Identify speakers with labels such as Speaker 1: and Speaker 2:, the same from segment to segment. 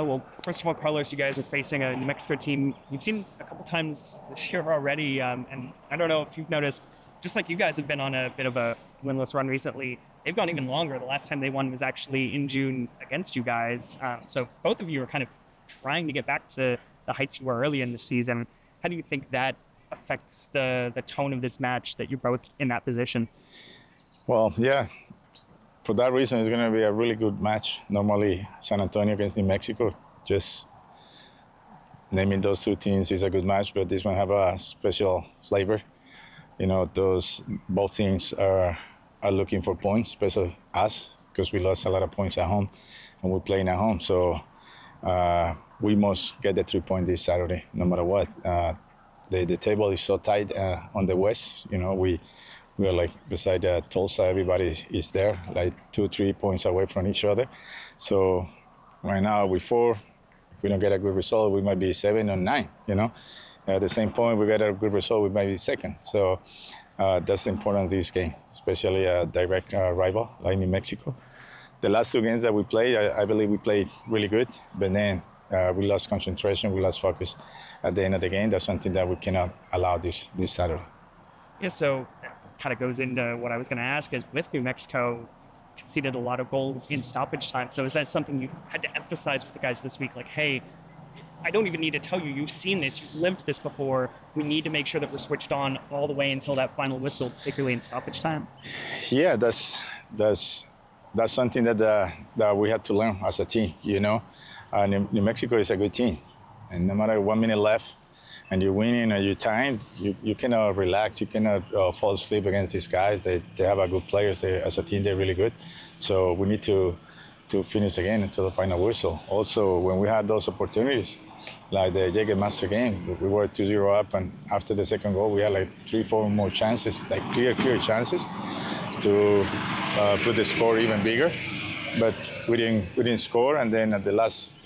Speaker 1: Well, first of all, Carlos, you guys are facing a New Mexico team you've seen a couple times this year already, and I don't know if you've noticed, just like you guys have been on a bit of a winless run recently, they've gone even longer. The last time they won was actually in June against you guys. So both of you are kind of trying to get back to the heights you were early in the season. How do you think that affects the tone of this match that you're both in that position?
Speaker 2: Well, yeah, for that reason, it's going to be a really good match. Normally, San Antonio against New Mexico, just naming those two teams is a good match, but this one have a special flavor. You know, those both teams are looking for points, especially us, because we lost a lot of points at home, and we're playing at home. So we must get the 3 points this Saturday, no matter what. The table is so tight on the West. You know, we are like beside Tulsa. Everybody is there, like 2-3 points away from each other. So right now we're 4. If we don't get a good result, we might be 7 or 9. You know, at the same point, we get a good result, we might be second. So that's the importance of this game, especially a direct rival like New Mexico. The last 2 games that we played, I believe we played really good, but then we lost concentration, we lost focus at the end of the game. That's something that we cannot allow this Saturday.
Speaker 1: Yeah, so kind of goes into what I was going to ask is with New Mexico, conceded a lot of goals in stoppage time. So is that something you had to emphasize with the guys this week? Like, hey, I don't even need to tell you, you've seen this, you've lived this before. We need to make sure that we're switched on all the way until that final whistle, particularly in stoppage time.
Speaker 2: Yeah, that's something that we had to learn as a team. You know, New Mexico is a good team, and no matter 1 minute left, and you're winning or you're tying, you cannot relax. You cannot fall asleep against these guys. They have a good players. As a team, they're really good. So we need to finish the game until the final whistle. Also, when we had those opportunities, like the Jaeger Master game, we were 2-0 up, and after the second goal, we had like 3-4 more chances, like clear chances to put the score even bigger. But we didn't score, and then at the last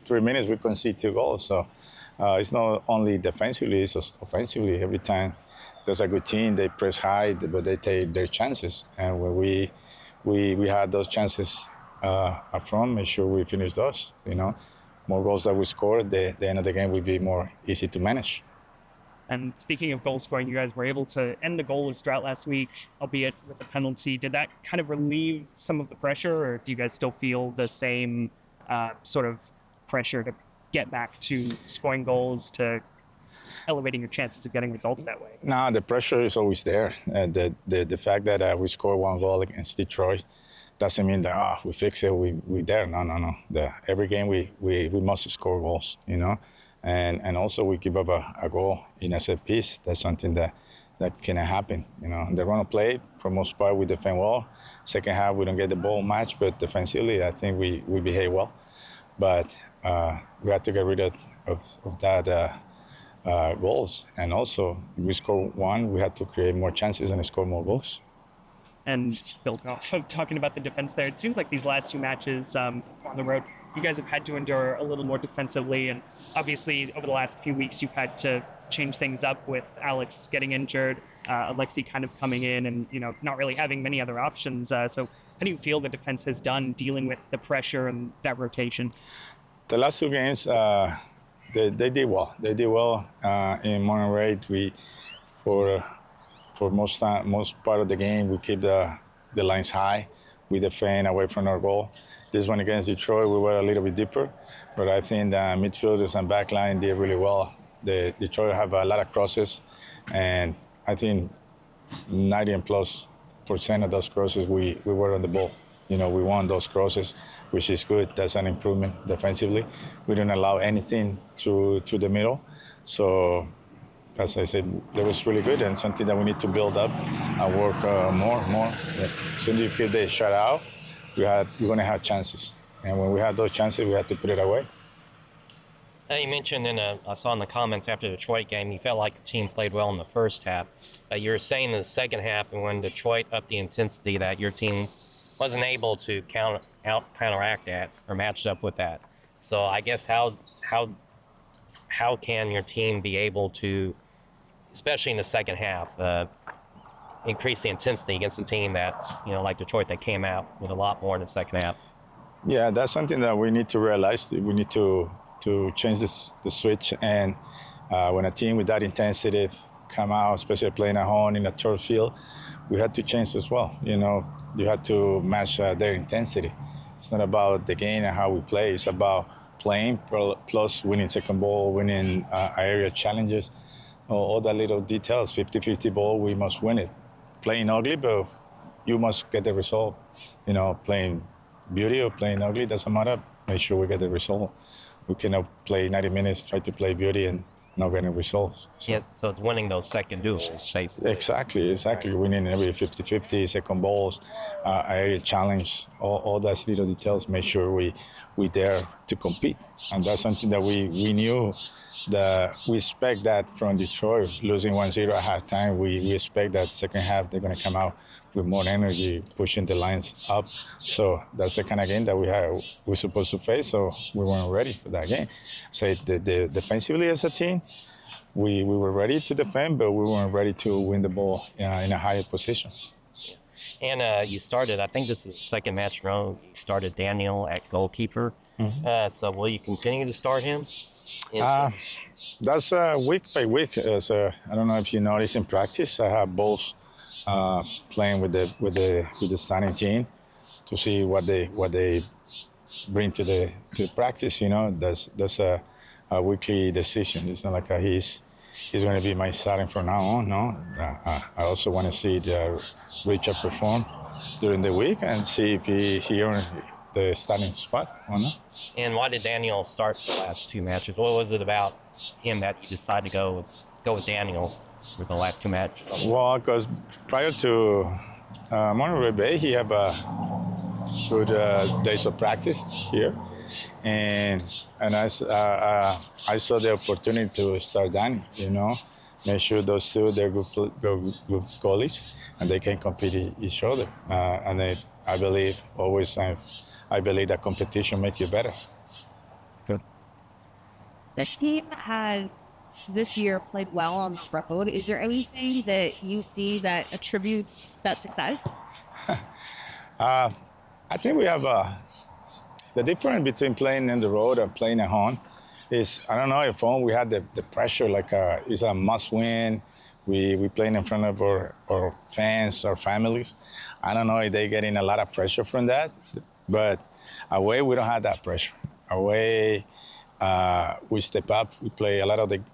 Speaker 2: 3 minutes, we conceded 2 goals. So it's not only defensively, it's also offensively. Every time there's a good team, they press high, but they take their chances. And when we had those chances up front, make sure we finish those. You know, more goals that we score, the end of the game will be more easy to manage.
Speaker 1: And speaking of goal scoring, you guys were able to end the goalless drought last week, albeit with a penalty. Did that kind of relieve some of the pressure, or do you guys still feel the same sort of pressure to get back to scoring goals, to elevating your chances of getting results that way?
Speaker 2: No, the pressure is always there. The fact that we scored 1 goal against Detroit doesn't mean that we fix it, we there. No. Every game we must score goals, you know, and also we give up a goal in a set piece. That's something that cannot happen, you know. The run of play, for most part, we defend well. Second half, we don't get the ball much, but defensively, I think we behave well. But we have to get rid of that goals. And also, if we score 1, we have to create more chances and score more goals.
Speaker 1: And building off of talking about the defense there, it seems like these last 2 matches on the road, you guys have had to endure a little more defensively. And obviously, over the last few weeks, you've had to change things up with Alex getting injured, Alexi kind of coming in and, you know, not really having many other options. So how do you feel the defense has done dealing with the pressure and that rotation?
Speaker 2: The last 2 games, they did well. They did well in Monterey. We for most part of the game, we keep the lines high. We defend away from our goal. This one against Detroit, we were a little bit deeper, but I think the midfielders and backline did really well. The Detroit have a lot of crosses, and I think 90+% of those crosses we were on the ball. You know, we won those crosses, which is good. That's an improvement defensively. We didn't allow anything to the middle. So, as I said, that was really good and something that we need to build up and work more. As soon as you keep the shot out, we're going to have chances. And when we have those chances, we have to put it away.
Speaker 3: You mentioned I saw in the comments after the Detroit game, you felt like the team played well in the first half. You were saying in the second half, and when Detroit upped the intensity, that your team wasn't able to counteract that or match up with that. So I guess how can your team be able to, especially in the second half, increase the intensity against a team that's, you know, like Detroit, that came out with a lot more in the second half?
Speaker 2: Yeah, that's something that we need to realize. We need to change the switch. And when a team with that intensity come out, especially playing at home in a turf field, we had to change as well. You know, you had to match their intensity. It's not about the game and how we play. It's about playing plus winning second ball, winning area challenges, all the little details. 50-50 ball, we must win it. Playing ugly, but you must get the result. You know, playing beauty or playing ugly doesn't matter. Make sure we get the result. We cannot play 90 minutes, try to play beauty and not getting results.
Speaker 3: Yeah, so it's winning those second duels, basically.
Speaker 2: Exactly. Winning every 50-50, second balls, area challenge, all those little details. Make sure we dare to compete, and that's something that we knew that we expect that from Detroit. Losing 1-0 at halftime, we expect that second half they're going to come out with more energy, pushing the lines up. So that's the kind of game that we're supposed to face. So we weren't ready for that game. So the defensively as a team, we were ready to defend, but we weren't ready to win the ball in a higher position.
Speaker 3: And you started, I think this is the second match in a row, you started Daniel at goalkeeper. Mm-hmm. So will you continue to start him?
Speaker 2: That's week by week. So I don't know if you notice in practice, I have both playing with the starting team to see what they bring to the practice. You know, that's a weekly decision. It's not like he's going to be my starting from now on. No, I also want to see Richard perform during the week and see if he earned the starting spot or not.
Speaker 3: And why did Daniel start the last two matches? What was it about him that you decided to go with Daniel for the last two matches?
Speaker 2: Well, because prior to Monterey Bay, he had a good days of practice here, and I saw the opportunity to start Danny. You know, make sure those two they're good goalies and they can compete each other. And I believe always I believe that competition makes you better.
Speaker 1: Good.
Speaker 4: This team has this year played well on this road. Is there anything that you see that attributes that success?
Speaker 2: I think we have the difference between playing on the road and playing at home is, I don't know, at home we had the pressure, like it's a must win. We playing in front of our fans, our families. I don't know if they're getting a lot of pressure from that, but away we don't have that pressure. Away we step up, we play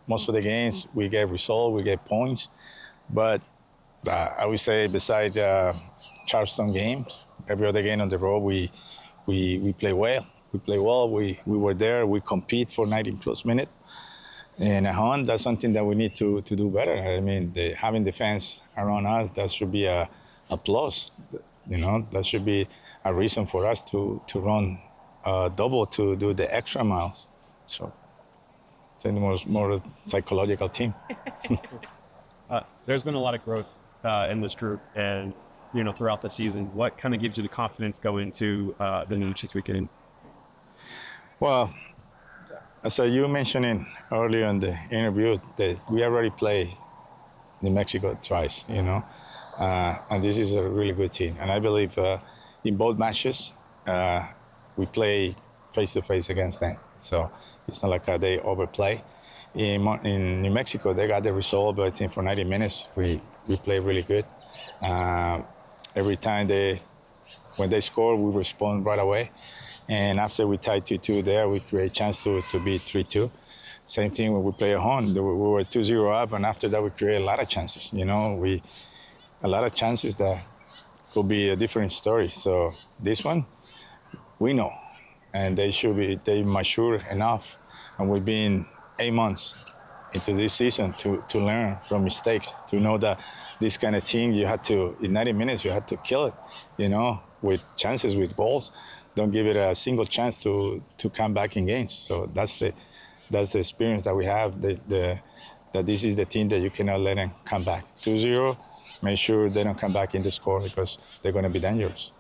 Speaker 2: most of the games, we get results, we get points. But I would say besides Charleston games, every other game on the road we play well. We play well. We were there. We compete for 90 plus minutes. And at home, that's something that we need to do better. I mean, having the fans around us, that should be a plus. You know, that should be a reason for us to run double, to do the extra miles. So I think it was more a psychological team.
Speaker 1: There's been a lot of growth in this group, and throughout the season. What kind of gives you the confidence going into the New Chicks weekend?
Speaker 2: Well, as you mentioned earlier in the interview, that we already played New Mexico twice, and this is a really good team. And I believe in both matches, we play face-to-face against them. So it's not like they overplay. In New Mexico, they got the result, but I think for 90 minutes, we play really good. Every time when they score, we respond right away. And after we tied 2-2 there, we create a chance to beat 3-2. Same thing when we play at home. We were 2-0 up, and after that, we create a lot of chances. A lot of chances that could be a different story. So this one, we know, and they mature enough, and we've been 8 months into this season to learn from mistakes, to know that this kind of team, in 90 minutes, you had to kill it, with chances, with goals. Don't give it a single chance to come back in games. So that's the experience that we have, that this is the team that you cannot let them come back. 2-0, make sure they don't come back in the score because they're going to be dangerous.